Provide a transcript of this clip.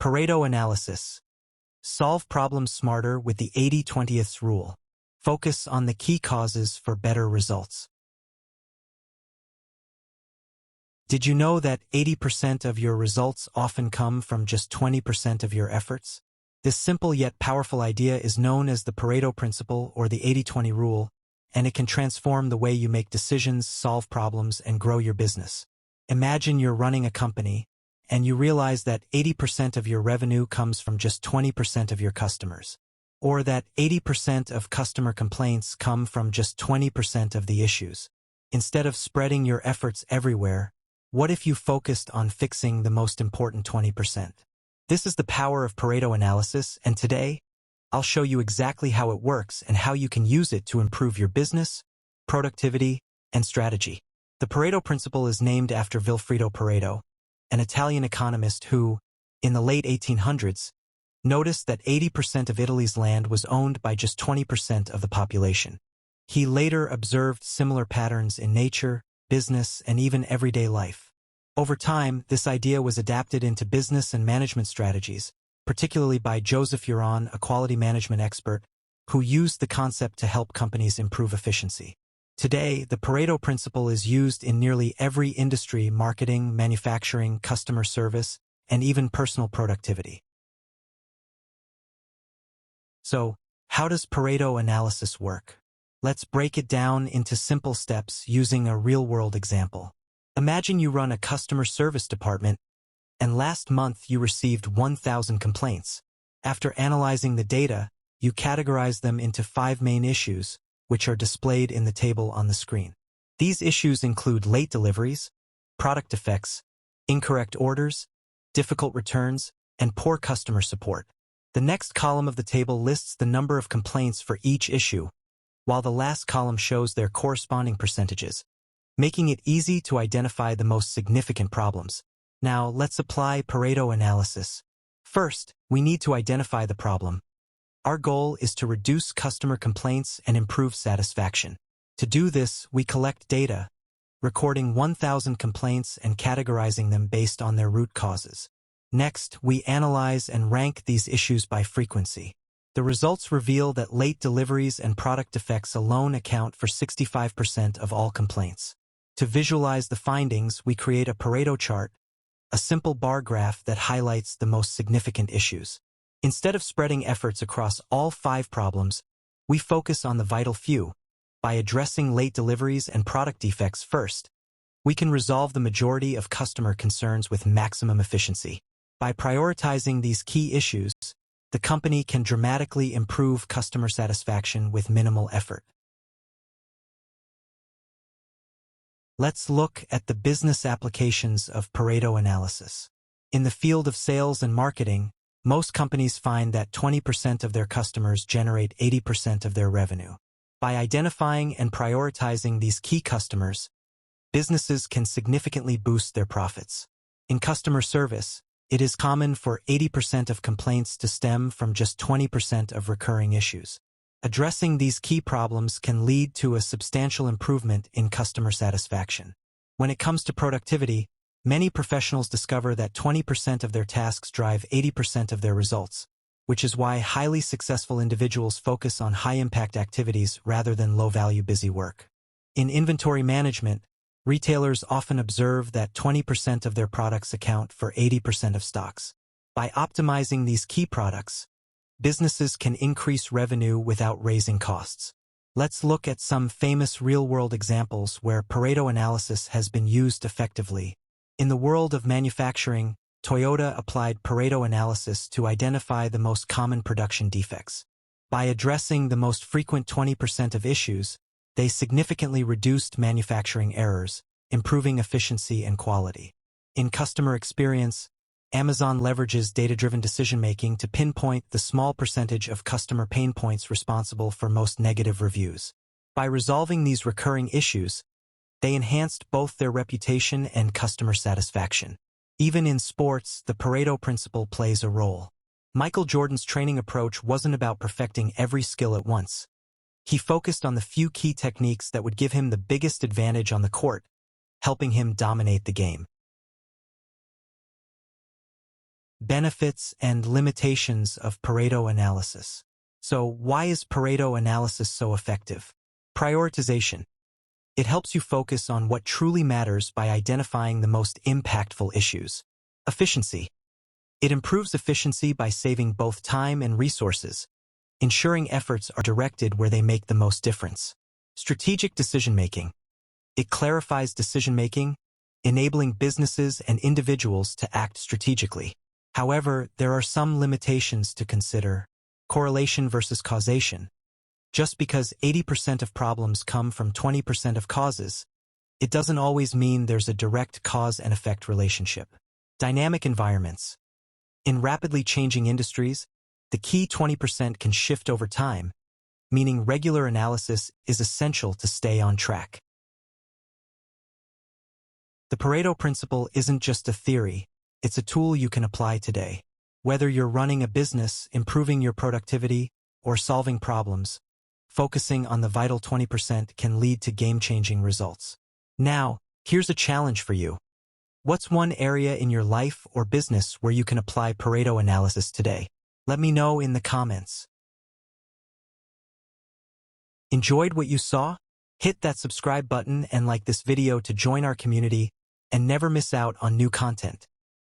Pareto Analysis. Solve problems smarter with the 80-20th rule. Focus on the key causes for better results. Did you know that 80% of your results often come from just 20% of your efforts? This simple yet powerful idea is known as the Pareto principle or the 80-20 rule, and it can transform the way you make decisions, solve problems, and grow your business. Imagine you're running a company, and you realize that 80% of your revenue comes from just 20% of your customers, or that 80% of customer complaints come from just 20% of the issues. Instead of spreading your efforts everywhere, what if you focused on fixing the most important 20%? This is the power of Pareto analysis, and today, I'll show you exactly how it works and how you can use it to improve your business, productivity, and strategy. The Pareto principle is named after Vilfredo Pareto, an Italian economist who, in the late 1800s, noticed that 80% of Italy's land was owned by just 20% of the population. He later observed similar patterns in nature, business, and even everyday life. Over time, this idea was adapted into business and management strategies, particularly by Joseph Uron, a quality management expert, who used the concept to help companies improve efficiency. Today, the Pareto principle is used in nearly every industry: marketing, manufacturing, customer service, and even personal productivity. So, how does Pareto analysis work? Let's break it down into simple steps using a real-world example. Imagine you run a customer service department, and last month you received 1,000 complaints. After analyzing the data, you categorize them into 5 main issues, which are displayed in the table on the screen. These issues include late deliveries, product defects, incorrect orders, difficult returns, and poor customer support. The next column of the table lists the number of complaints for each issue, while the last column shows their corresponding percentages, making it easy to identify the most significant problems. Now, let's apply Pareto analysis. First, we need to identify the problem. Our goal is to reduce customer complaints and improve satisfaction. To do this, we collect data, recording 1,000 complaints and categorizing them based on their root causes. Next, we analyze and rank these issues by frequency. The results reveal that late deliveries and product defects alone account for 65% of all complaints. To visualize the findings, we create a Pareto chart, a simple bar graph that highlights the most significant issues. Instead of spreading efforts across all 5 problems, we focus on the vital few. By addressing late deliveries and product defects first, we can resolve the majority of customer concerns with maximum efficiency. By prioritizing these key issues, the company can dramatically improve customer satisfaction with minimal effort. Let's look at the business applications of Pareto analysis. In the field of sales and marketing, most companies find that 20% of their customers generate 80% of their revenue. By identifying and prioritizing these key customers, businesses can significantly boost their profits. In customer service, it is common for 80% of complaints to stem from just 20% of recurring issues. Addressing these key problems can lead to a substantial improvement in customer satisfaction. When it comes to productivity, many professionals discover that 20% of their tasks drive 80% of their results, which is why highly successful individuals focus on high-impact activities rather than low-value busy work. In inventory management, retailers often observe that 20% of their products account for 80% of stocks. By optimizing these key products, businesses can increase revenue without raising costs. Let's look at some famous real-world examples where Pareto analysis has been used effectively. In the world of manufacturing, Toyota applied Pareto analysis to identify the most common production defects. By addressing the most frequent 20% of issues, they significantly reduced manufacturing errors, improving efficiency and quality. In customer experience, Amazon leverages data-driven decision-making to pinpoint the small percentage of customer pain points responsible for most negative reviews. By resolving these recurring issues, they enhanced both their reputation and customer satisfaction. Even in sports, the Pareto principle plays a role. Michael Jordan's training approach wasn't about perfecting every skill at once. He focused on the few key techniques that would give him the biggest advantage on the court, helping him dominate the game. Benefits and limitations of Pareto analysis. So, why is Pareto analysis so effective? Prioritization. It helps you focus on what truly matters by identifying the most impactful issues. Efficiency. It improves efficiency by saving both time and resources, ensuring efforts are directed where they make the most difference. Strategic decision-making. It clarifies decision-making, enabling businesses and individuals to act strategically. However, there are some limitations to consider. Correlation versus causation. Just because 80% of problems come from 20% of causes, it doesn't always mean there's a direct cause and effect relationship. Dynamic environments. In rapidly changing industries, the key 20% can shift over time, meaning regular analysis is essential to stay on track. The Pareto principle isn't just a theory, it's a tool you can apply today. Whether you're running a business, improving your productivity, or solving problems, focusing on the vital 20% can lead to game-changing results. Now, here's a challenge for you. What's one area in your life or business where you can apply Pareto analysis today? Let me know in the comments. Enjoyed what you saw? Hit that subscribe button and like this video to join our community and never miss out on new content.